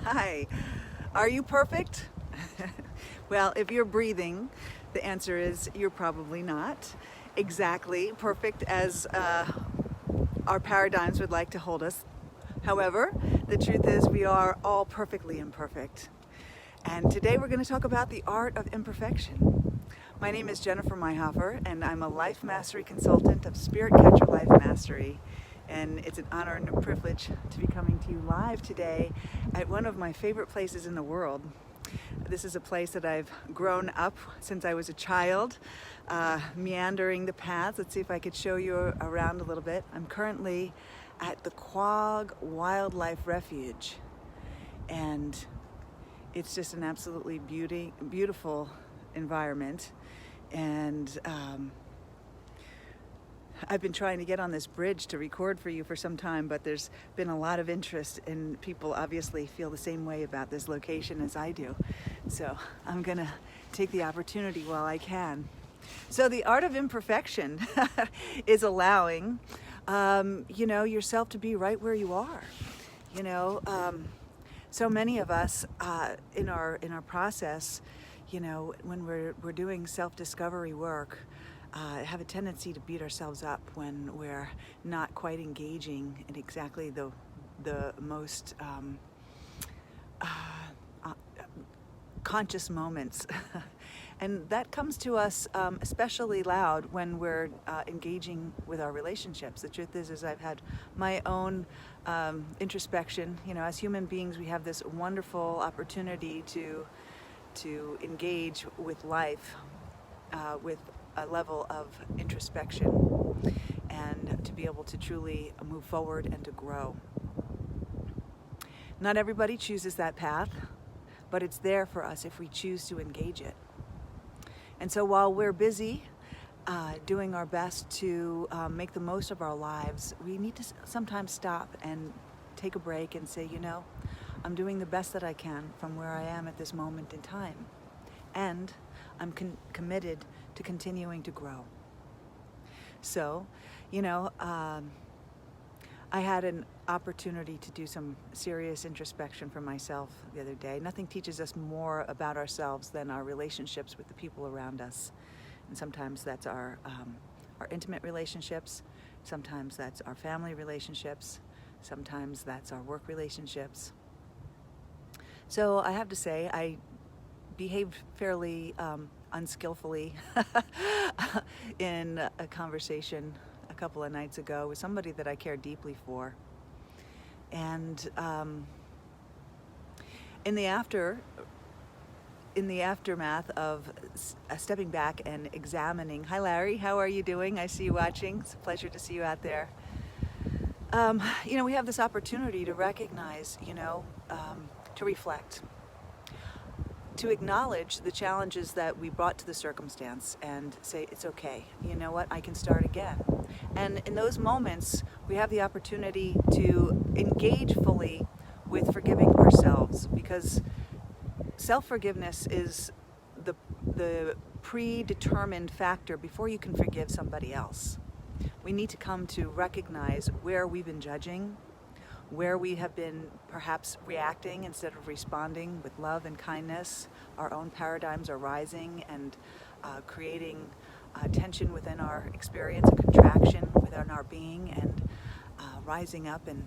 Hi. Are you perfect? Well, if you're breathing, the answer is you're probably not exactly perfect as our paradigms would like to hold us. However, the truth is we are all perfectly imperfect. And today we're going to talk about the art of imperfection. My name is Jennifer Mayhofer, and I'm a life mastery consultant of Spirit Catcher Life Mastery. And it's an honor and a privilege to be coming to you live today at one of my favorite places in the world. This is a place that I've grown up since I was a child, meandering the paths. Let's see if I could show you around a little bit. I'm currently at the Quag Wildlife Refuge, and it's just an absolutely beautiful environment. And I've been trying to get on this bridge to record for you for some time, but there's been a lot of interest, and people obviously feel the same way about this location as I do. So I'm gonna take the opportunity while I can. So the art of imperfection is allowing, yourself to be right where you are. So many of us in our process, when we're doing self-discovery work, have a tendency to beat ourselves up when we're not quite engaging in exactly the most conscious moments. And that comes to us especially loud when we're engaging with our relationships. The truth is I've had my own introspection. As human beings, we have this wonderful opportunity to engage with life with a level of introspection, and to be able to truly move forward and to grow. Not everybody chooses that path, but it's there for us if we choose to engage it. And so while we're busy doing our best to make the most of our lives, we need to sometimes stop and take a break and say, I'm doing the best that I can from where I am at this moment in time. And I'm committed to continuing to grow. So, I had an opportunity to do some serious introspection for myself the other day. Nothing teaches us more about ourselves than our relationships with the people around us. And sometimes that's our intimate relationships. Sometimes that's our family relationships. Sometimes that's our work relationships. So I have to say, I behaved fairly unskillfully in a conversation a couple of nights ago with somebody that I care deeply for. And in the aftermath of stepping back and examining, hi Larry, how are you doing? I see you watching. It's a pleasure to see you out there. We have this opportunity to recognize, to reflect, to acknowledge the challenges that we brought to the circumstance and say, it's okay, you know what, I can start again. And in those moments, we have the opportunity to engage fully with forgiving ourselves, because self-forgiveness is the predetermined factor before you can forgive somebody else. We need to come to recognize where we've been judging, where we have been perhaps reacting instead of responding with love and kindness. Our own paradigms are rising and creating tension within our experience, a contraction within our being, and rising up and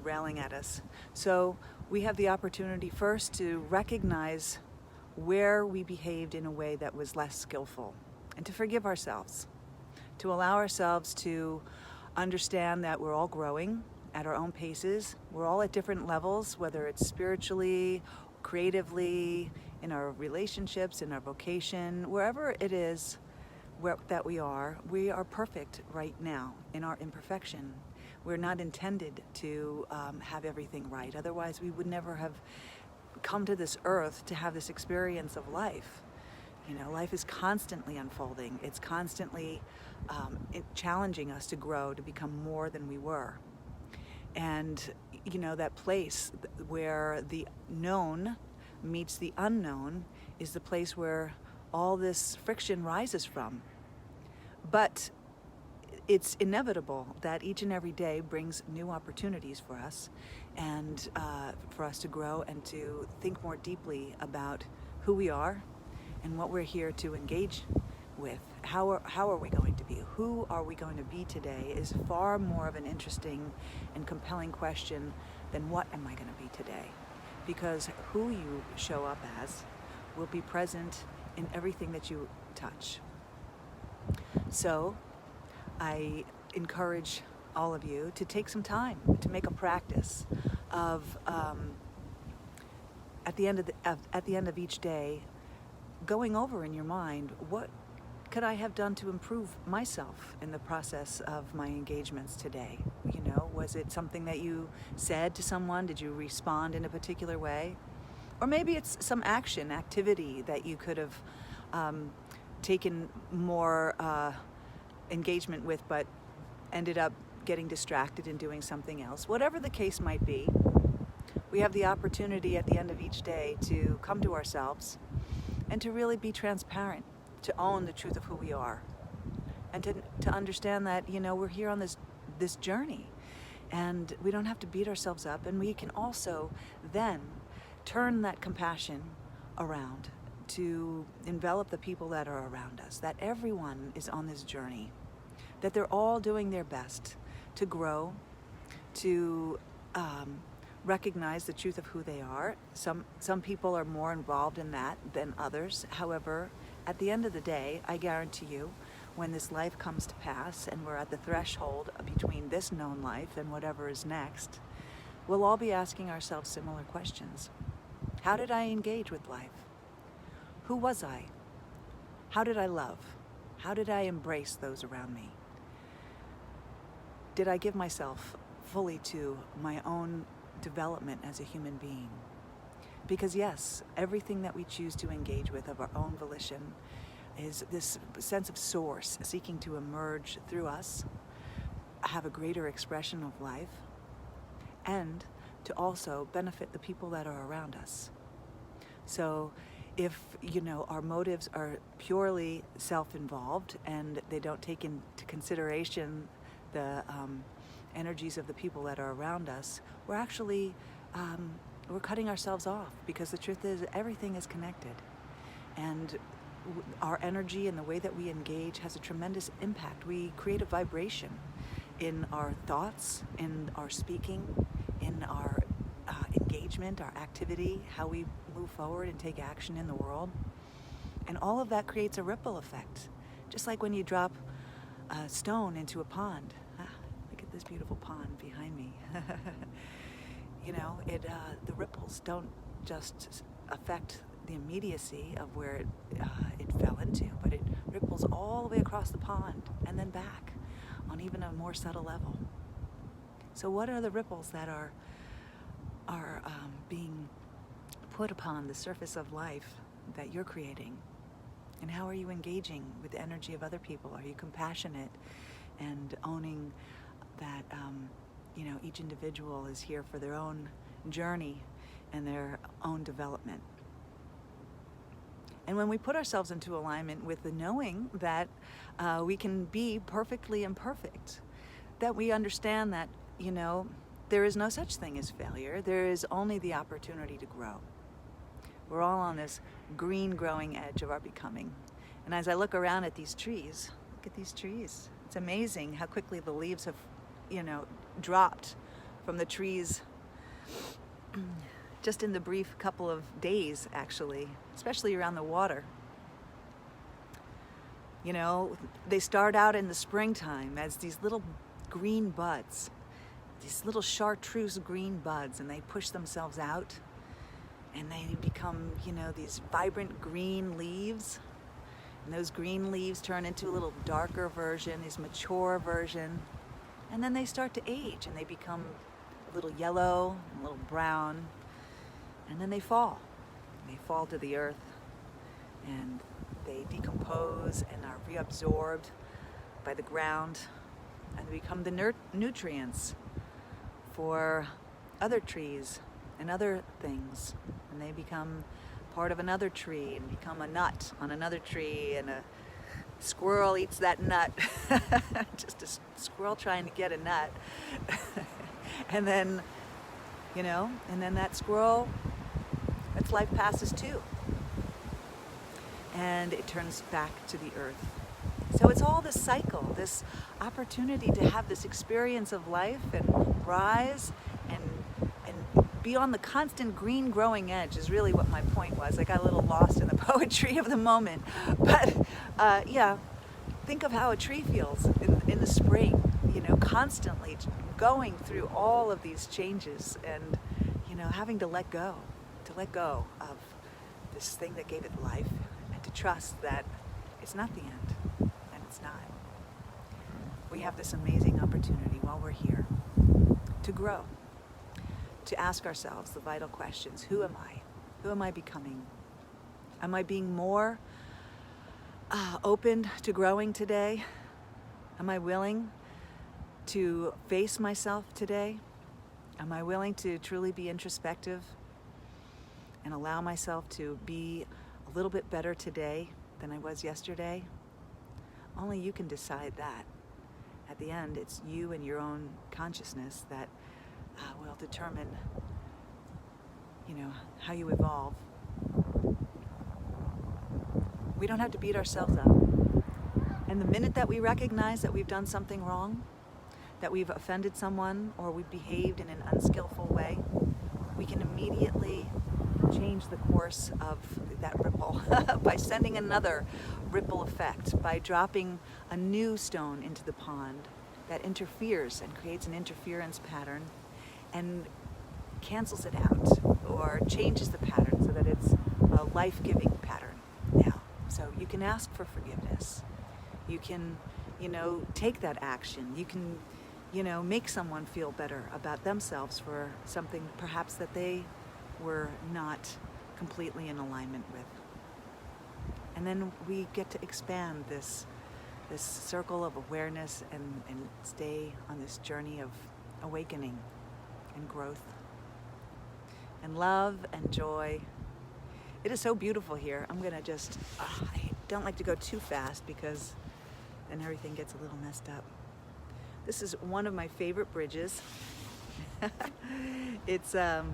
railing at us. So we have the opportunity first to recognize where we behaved in a way that was less skillful, and to forgive ourselves, to allow ourselves to understand that we're all growing at our own paces. We're all at different levels, whether it's spiritually, creatively, in our relationships, in our vocation, wherever it is that we are perfect right now in our imperfection. We're not intended to have everything right. Otherwise, we would never have come to this earth to have this experience of life. Life is constantly unfolding. It's constantly challenging us to grow, to become more than we were. And, that place where the known meets the unknown is the place where all this friction rises from. But it's inevitable that each and every day brings new opportunities for us, and for us to grow and to think more deeply about who we are and what we're here to engage with. How are we going to be? Who are we going to be today is far more of an interesting and compelling question than what am I going to be today? Because who you show up as will be present in everything that you touch. So I encourage all of you to take some time to make a practice of at the end of each day, going over in your mind, what could I have done to improve myself in the process of my engagements today? You know, was it something that you said to someone? Did you respond in a particular way? Or maybe it's some activity that you could have taken more engagement with, but ended up getting distracted and doing something else. Whatever the case might be, we have the opportunity at the end of each day to come to ourselves and to really be transparent, to own the truth of who we are, and to understand that, you know, we're here on this journey, and we don't have to beat ourselves up, and we can also then turn that compassion around to envelop the people that are around us, that everyone is on this journey, that they're all doing their best to grow, to recognize the truth of who they are. Some people are more involved in that than others. However, at the end of the day, I guarantee you, when this life comes to pass and we're at the threshold between this known life and whatever is next, we'll all be asking ourselves similar questions. How did I engage with life? Who was I? How did I love? How did I embrace those around me? Did I give myself fully to my own development as a human being? Because yes, everything that we choose to engage with of our own volition is this sense of source seeking to emerge through us, have a greater expression of life, and to also benefit the people that are around us. So if, you know, our motives are purely self-involved and they don't take into consideration the energies of the people that are around us, we're actually we're cutting ourselves off, because the truth is everything is connected, and our energy and the way that we engage has a tremendous impact. We create a vibration in our thoughts, in our speaking, in our engagement, our activity, how we move forward and take action in the world. And all of that creates a ripple effect. Just like when you drop a stone into a pond. Look at this beautiful pond behind me. You know, the ripples don't just affect the immediacy of where it fell into, but it ripples all the way across the pond and then back on even a more subtle level. So what are the ripples that are being put upon the surface of life that you're creating? And how are you engaging with the energy of other people? Are you compassionate and owning that you know, each individual is here for their own journey and their own development? And when we put ourselves into alignment with the knowing that we can be perfectly imperfect, that we understand that, you know, there is no such thing as failure. There is only the opportunity to grow. We're all on this green growing edge of our becoming. And as I look around at these trees, look at these trees. It's amazing how quickly the leaves have, you know, dropped from the trees just in the brief couple of days, actually, especially around the water. You know, they start out in the springtime as these little green buds, these little chartreuse green buds, and they push themselves out and they become, you know, these vibrant green leaves. And those green leaves turn into a little darker version, this mature version. And then they start to age and they become a little yellow, a little brown, and then they fall. They fall to the earth and they decompose and are reabsorbed by the ground, and they become the nutrients for other trees and other things. And they become part of another tree and become a nut on another tree and squirrel eats that nut. Just a squirrel trying to get a nut. And then, and then that squirrel, its life passes too. And it turns back to the earth. So it's all this cycle, this opportunity to have this experience of life and rise and be on the constant green growing edge is really what my point was. I got a little lost in the poetry of the moment. But yeah, think of how a tree feels in the spring, constantly going through all of these changes and, having to let go of this thing that gave it life and to trust that it's not the end, and it's not. We have this amazing opportunity while we're here to grow, to ask ourselves the vital questions. Who am I? Who am I becoming? Am I being more open to growing today? Am I willing to face myself today? Am I willing to truly be introspective and allow myself to be a little bit better today than I was yesterday? Only you can decide that. At the end, it's you and your own consciousness that will determine, how you evolve. We don't have to beat ourselves up. And the minute that we recognize that we've done something wrong, that we've offended someone or we've behaved in an unskillful way, we can immediately change the course of that ripple by sending another ripple effect, by dropping a new stone into the pond that interferes and creates an interference pattern and cancels it out or changes the pattern so that it's a life-giving pattern now. So you can ask for forgiveness. You can, take that action. You can, make someone feel better about themselves for something perhaps that they were not completely in alignment with. And then we get to expand this circle of awareness and stay on this journey of awakening and growth and love and joy. It is so beautiful here. I'm gonna just, I don't like to go too fast because then everything gets a little messed up. This is one of my favorite bridges. It's, I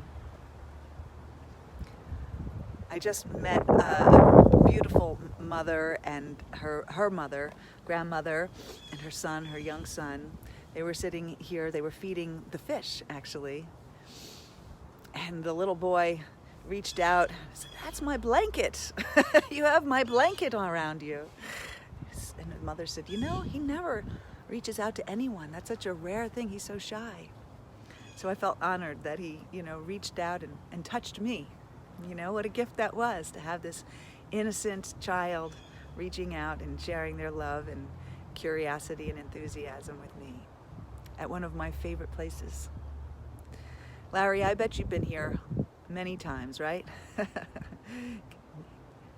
just met a beautiful mother and her mother, grandmother, and her son, her young son. They were sitting here, they were feeding the fish, actually. And the little boy reached out and said, "That's my blanket. You have my blanket around you." And the mother said, he never reaches out to anyone. That's such a rare thing. He's so shy. So I felt honored that he, reached out and touched me. What a gift that was to have this innocent child reaching out and sharing their love and curiosity and enthusiasm with me at one of my favorite places. Larry, I bet you've been here many times, right?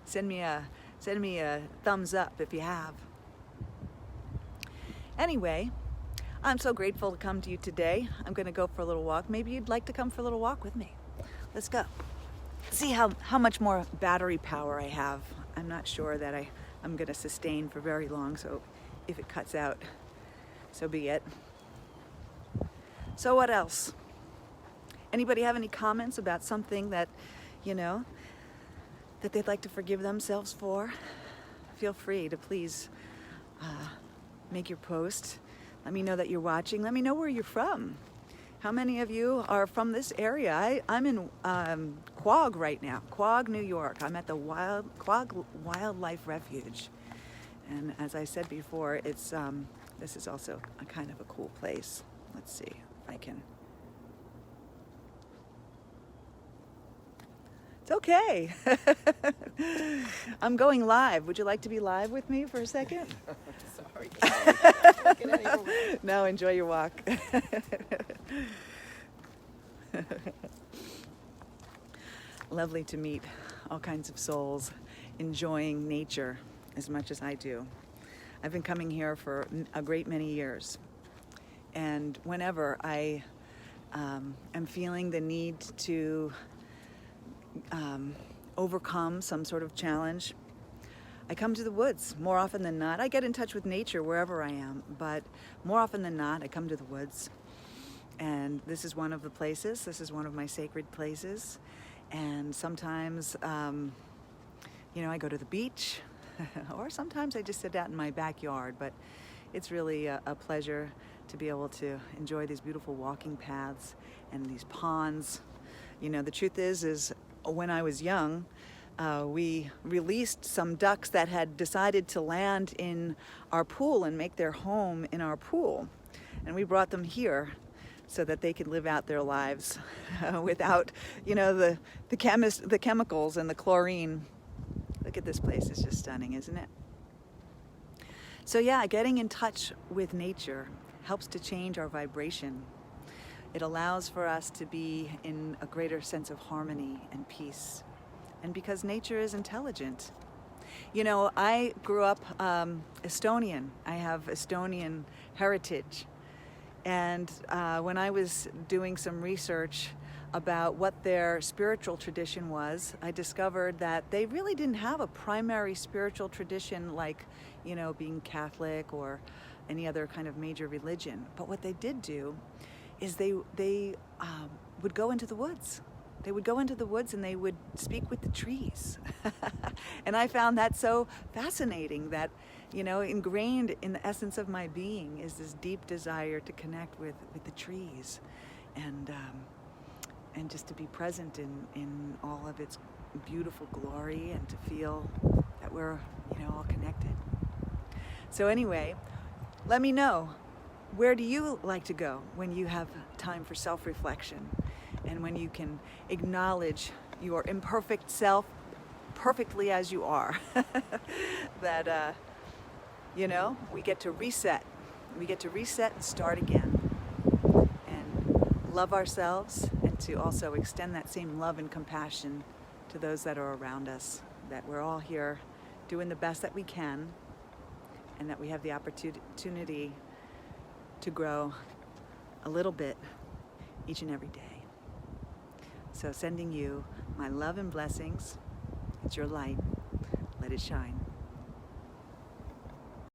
Send me a thumbs up if you have. Anyway, I'm so grateful to come to you today. I'm going to go for a little walk. Maybe you'd like to come for a little walk with me. Let's go. See how much more battery power I have. I'm not sure that I'm going to sustain for very long, so if it cuts out, so be it. So what else? Anybody have any comments about something that, that they'd like to forgive themselves for? Feel free to please make your post. Let me know that you're watching. Let me know where you're from. How many of you are from this area? I'm in Quogue right now, Quogue, New York. I'm at the Quogue Wildlife Refuge. And as I said before, it's this is also a kind of a cool place. Let's see if I can. It's okay. I'm going live. Would you like to be live with me for a second? Sorry. No, enjoy your walk. Lovely to meet all kinds of souls enjoying nature as much as I do. I've been coming here for a great many years. And whenever I am feeling the need to overcome some sort of challenge, I come to the woods more often than not. I get in touch with nature wherever I am, but more often than not, I come to the woods. And this is one of the places. This is one of my sacred places. And sometimes, I go to the beach, or sometimes I just sit out in my backyard, but it's really a pleasure to be able to enjoy these beautiful walking paths and these ponds. The truth is when I was young, we released some ducks that had decided to land in our pool and make their home in our pool. And we brought them here so that they could live out their lives without, the chemicals and the chlorine. Look at this place, it's just stunning, isn't it? So yeah, getting in touch with nature helps to change our vibration. It allows for us to be in a greater sense of harmony and peace. And because nature is intelligent. I grew up Estonian. I have Estonian heritage. And when I was doing some research about what their spiritual tradition was, I discovered that they really didn't have a primary spiritual tradition like, being Catholic or any other kind of major religion. But what they did do is they would go into the woods. They would go into the woods and they would speak with the trees. And I found that so fascinating that, ingrained in the essence of my being is this deep desire to connect with the trees and just to be present in all of its beautiful glory and to feel that we're, all connected. So anyway, let me know, where do you like to go when you have time for self-reflection? And when you can acknowledge your imperfect self perfectly as you are, that, we get to reset. We get to reset and start again and love ourselves and to also extend that same love and compassion to those that are around us, that we're all here doing the best that we can and that we have the opportunity to grow a little bit each and every day. So sending you my love and blessings. It's your light. Let it shine.